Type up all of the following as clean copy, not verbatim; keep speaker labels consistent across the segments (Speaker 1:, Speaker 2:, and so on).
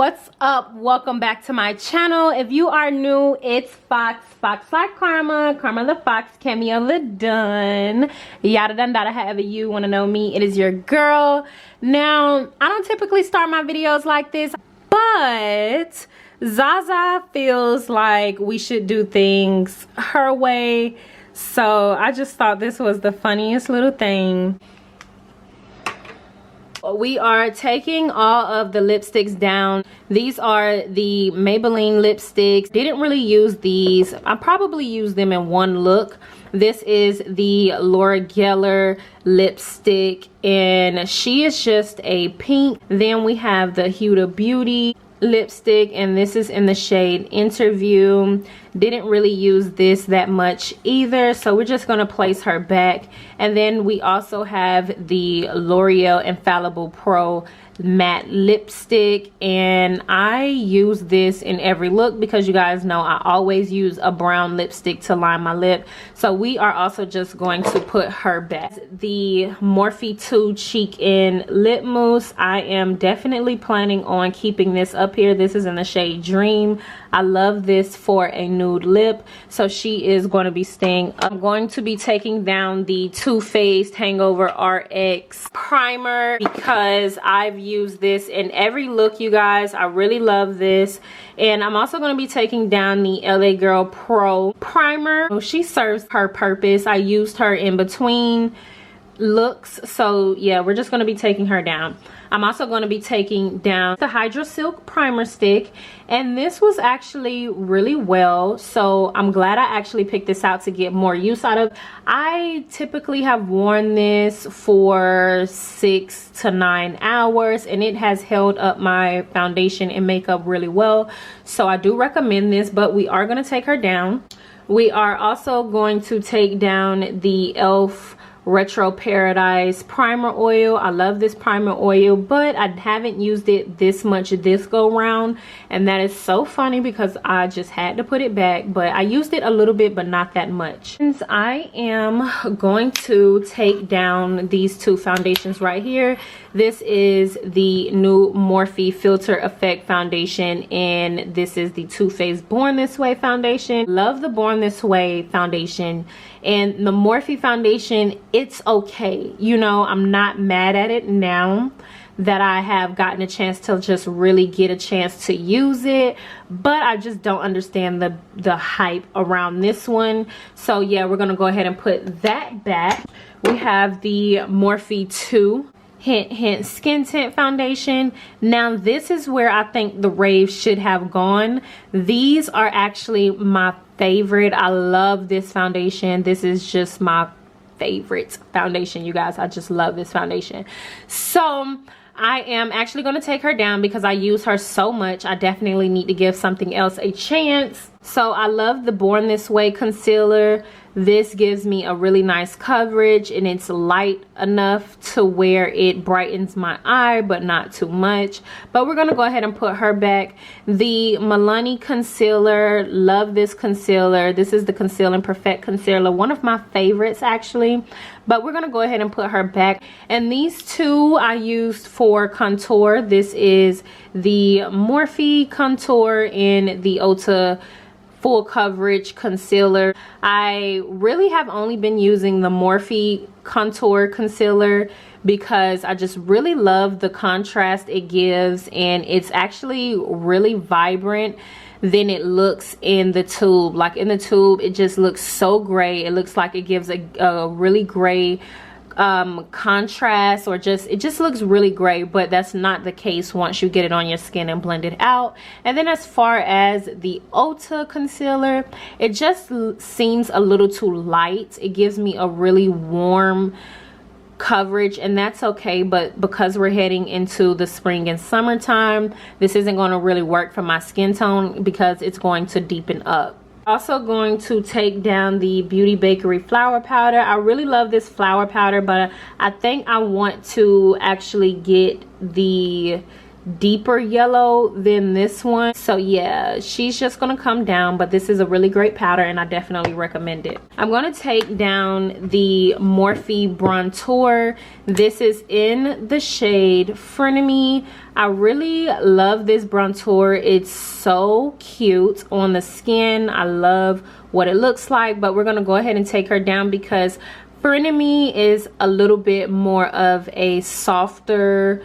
Speaker 1: What's up? Welcome back to my channel. If you are new, it's Fox like Karma the Fox, cameo the done, yada done dada. However you want to know me, it is your girl. Now, I don't typically start my videos like this, but Zaza feels like we should do things her way, so I just thought this was the funniest little thing. We are taking all of the lipsticks down. These are the Maybelline lipsticks. Didn't really use these. I probably used them in one look. This is the Laura Geller lipstick, and she is just a pink. Then we have the Huda Beauty lipstick, and this is in the shade Interview. Didn't really use this that much either, so we're just going to place her back. And then we also have the L'Oreal Infallible Pro matte lipstick, and I use this in every look because you guys know I always use a brown lipstick to line my lip. So we are also just going to put her back. The Morphe 2 Cheek in Lip Mousse. I am definitely planning on keeping this up here. This is in the shade Dream. I love this for a nude lip, so she is going to be staying. I'm going to be taking down the Too Faced Hangover RX primer because I've used this in every look, you guys. I really love this. And I'm also going to be taking down the LA Girl Pro primer. She serves her purpose. I used her in between looks, so yeah, we're just going to be taking her down. I'm also going to be taking down the Hydro Silk primer stick, and this was actually really well, so I'm glad I actually picked this out to get more use out of. I typically have worn this for 6 to 9 hours, and it has held up my foundation and makeup really well, so I do recommend this. But we are going to take her down. We are also going to take down the e.l.f. Retro Paradise primer oil. I love this primer oil, but I haven't used it this much this go round, and that is so funny because I just had to put it back. But I used it a little bit, but not that much. Since I am going to take down these two foundations right here. This is the new Morphe Filter Effect foundation, and this is the Too Faced Born This Way foundation. Love the Born This Way foundation, and the Morphe foundation, it's okay. You know, I'm not mad at it now that I have gotten a chance to just really get a chance to use it, but I just don't understand the hype around this one. So yeah, we're gonna go ahead and put that back. We have the Morphe 2 Hint Skin Tint foundation. Now this is where I think the rave should have gone. These are actually my favorite. I love this foundation. This is just my favorite foundation, you guys. I just love this foundation. So I am actually going to take her down because I use her so much. I definitely need to give something else a chance. So I love the Born This Way concealer. This gives me a really nice coverage, and it's light enough to where it brightens my eye, but not too much. But we're going to go ahead and put her back. The Milani concealer, love this concealer. This is the Conceal and Perfect concealer, one of my favorites actually. But we're going to go ahead and put her back. And these two I used for contour. This is the Morphe contour in the Ulta full coverage concealer. I really have only been using the Morphe contour concealer because I just really love the contrast it gives, and it's actually really vibrant than it looks in the tube. Like in the tube, it just looks so gray. It looks like it gives a really gray contrast, or it just looks really gray, but that's not the case once you get it on your skin and blend it out. And then as far as the Ulta concealer, it just seems a little too light. It gives me a really warm coverage, and that's okay, but because we're heading into the spring and summertime, this isn't going to really work for my skin tone because it's going to deepen up. Also going to take down the Beauty Bakery flour powder. I really love this flour powder, but I think I want to actually get the deeper yellow than this one. So yeah, she's just gonna come down, but this is a really great powder and I definitely recommend it. I'm gonna take down the Morphe Brontour. This is in the shade Frenemy. I really love this Brontour. It's so cute on the skin. I love what it looks like, but we're gonna go ahead and take her down because Frenemy is a little bit more of a softer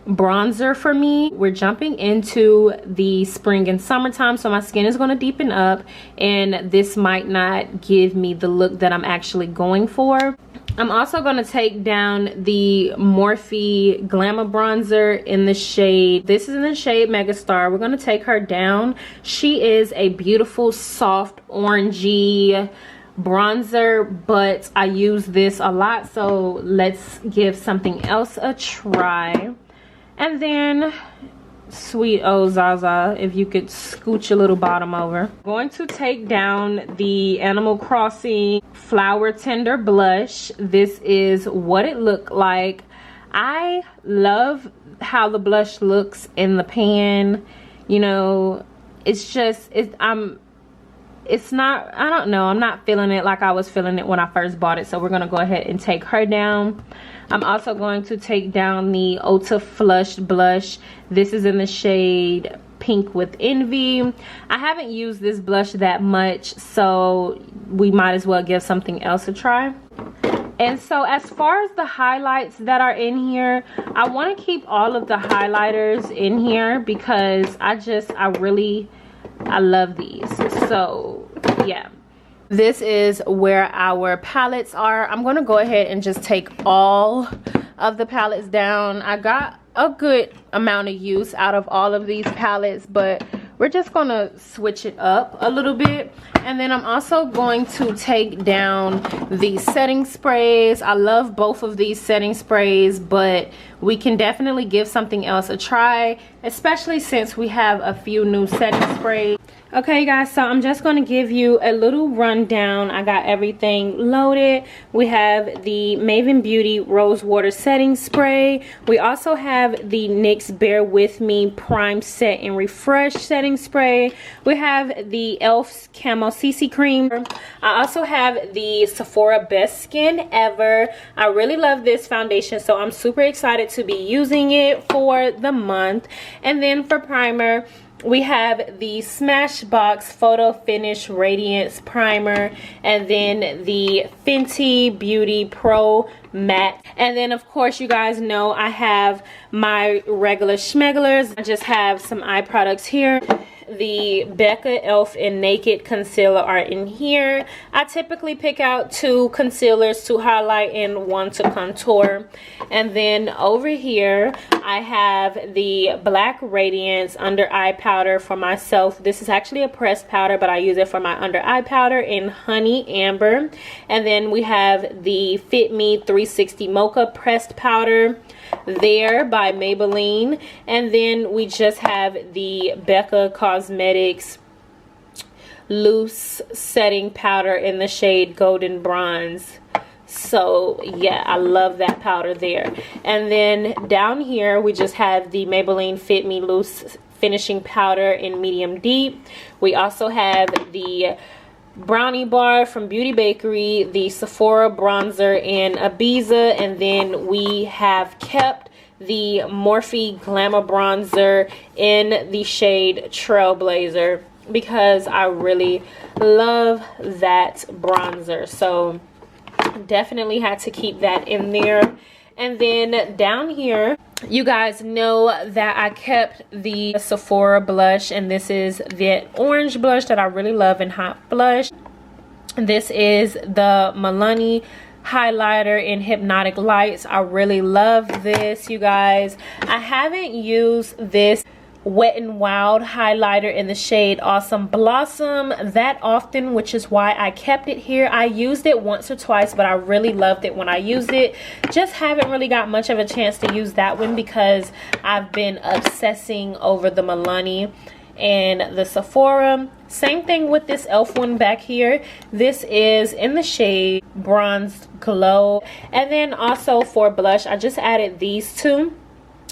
Speaker 1: bronzer for me. We're jumping into the spring and summertime, so my skin is going to deepen up and this might not give me the look that I'm actually going for. I'm also going to take down the Morphe Glamour Bronzer in the shade, this is in the shade Megastar. We're going to take her down. She is a beautiful soft orangey bronzer, but I use this a lot, so let's give something else a try. And then, sweet oh Zaza, if you could scooch your little bottom over. Going to take down the Animal Crossing Flower Tender Blush. This is what it looked like. I love how the blush looks in the pan. You know, it's just, it's not, I don't know, I'm not feeling it like I was feeling it when I first bought it. So we're going to go ahead and take her down. I'm also going to take down the Ulta Flush Blush. This is in the shade Pink with Envy. I haven't used this blush that much, so we might as well give something else a try. And so as far as the highlights that are in here, I want to keep all of the highlighters in here because I love these. So yeah, this is where our palettes are. I'm going to go ahead and just take all of the palettes down. I got a good amount of use out of all of these palettes, but we're just going to switch it up a little bit. And then I'm also going to take down the setting sprays. I love both of these setting sprays, but we can definitely give something else a try, especially since we have a few new setting sprays. Okay guys, so I'm just going to give you a little rundown. I got everything loaded. We have the Maven Beauty Rose Water Setting Spray. We also have the NYX Bear With Me Prime Set and Refresh Setting Spray. We have the e.l.f.'s Camo CC Cream. I also have the Sephora Best Skin Ever. I really love this foundation, so I'm super excited to be using it for the month. And then for primer, we have the Smashbox Photo Finish Radiance Primer, and then the Fenty Beauty Pro Matte. And then of course you guys know I have my regular schmegglers. I just have some eye products here. The Becca Elf and Naked Concealer are in here. I typically pick out 2 concealers to highlight and 1 to contour. And then over here I have the Black Radiance Under Eye Powder for myself. This is actually a pressed powder, but I use it for my under eye powder in Honey Amber. And then we have the Fit Me 360 Mocha Pressed Powder there by Maybelline. And then we just have the Becca Cosmetics Loose Setting Powder in the shade Golden Bronze. So yeah, I love that powder there. And then down here we just have the Maybelline Fit Me Loose Finishing Powder in Medium Deep. We also have the Brownie Bar from Beauty Bakery, the Sephora Bronzer in Ibiza, and then we have kept the Morphe Glamour Bronzer in the shade Trailblazer because I really love that bronzer. So definitely had to keep that in there. And then down here, you guys know that I kept the Sephora blush, and this is the orange blush that I really love in Hot Blush. This is the Milani highlighter in Hypnotic Lights. I really love this, you guys. I haven't used this Wet n Wild highlighter in the shade Awesome Blossom that often, which is why I kept it here. I used it once or twice, but I really loved it when I used it. Just haven't really got much of a chance to use that one because I've been obsessing over the Milani and the Sephora. Same thing with this e.l.f. one back here. This is in the shade Bronze Glow. And then also for blush, I just added these two.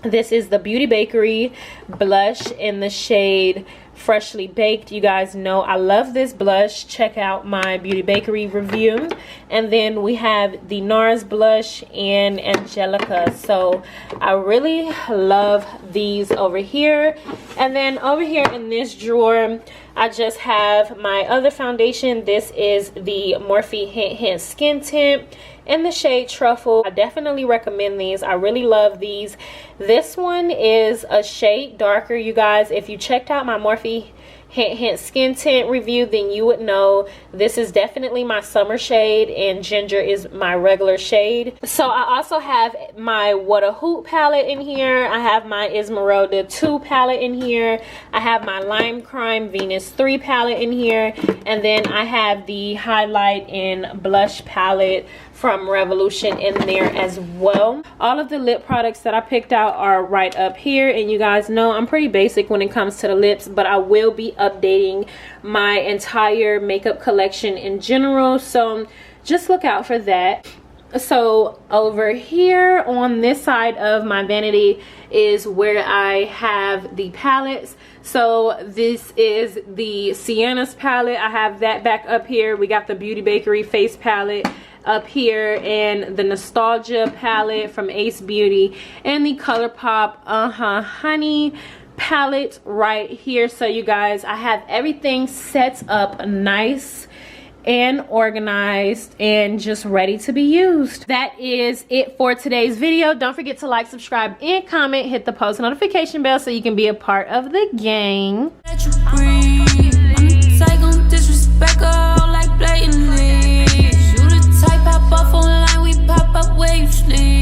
Speaker 1: This is the Beauty Bakery blush in the shade Freshly Baked. You guys know I love this blush. Check out my Beauty Bakery review. And then we have the NARS blush in Angelica. So I really love these over here. And then over here in this drawer, I just have my other foundation. This is the Morphe Hint Hint Skin Tint in the shade Truffle. I definitely recommend these. I really love these. This one is a shade darker, you guys. If you checked out my Morphe Hint Hint Skin Tint review, then you would know this is definitely my summer shade and ginger is my regular shade. So I also have my What a Hoot palette in here. I have my Esmeralda 2 palette in here. I have my Lime Crime Venus 3 palette in here. And then I have the Highlight and Blush palette from Revolution in there as well. All of the lip products that I picked out are right up here, and you guys know I'm pretty basic when it comes to the lips, but I will be updating my entire makeup collection in general, so just look out for that. So over here on this side of my vanity is where I have the palettes. So this is the Sienna's palette. I have that back up here. We got the Beauty Bakery face palette up here, and the Nostalgia palette from Ace Beauty, and the ColourPop Honey palette right here. So you guys, I have everything set up nice and organized and just ready to be used. That is it for today's video. Don't forget to like, subscribe, and comment. Hit the post notification bell so you can be a part of the gang. Pop off online, we pop up where you sleep.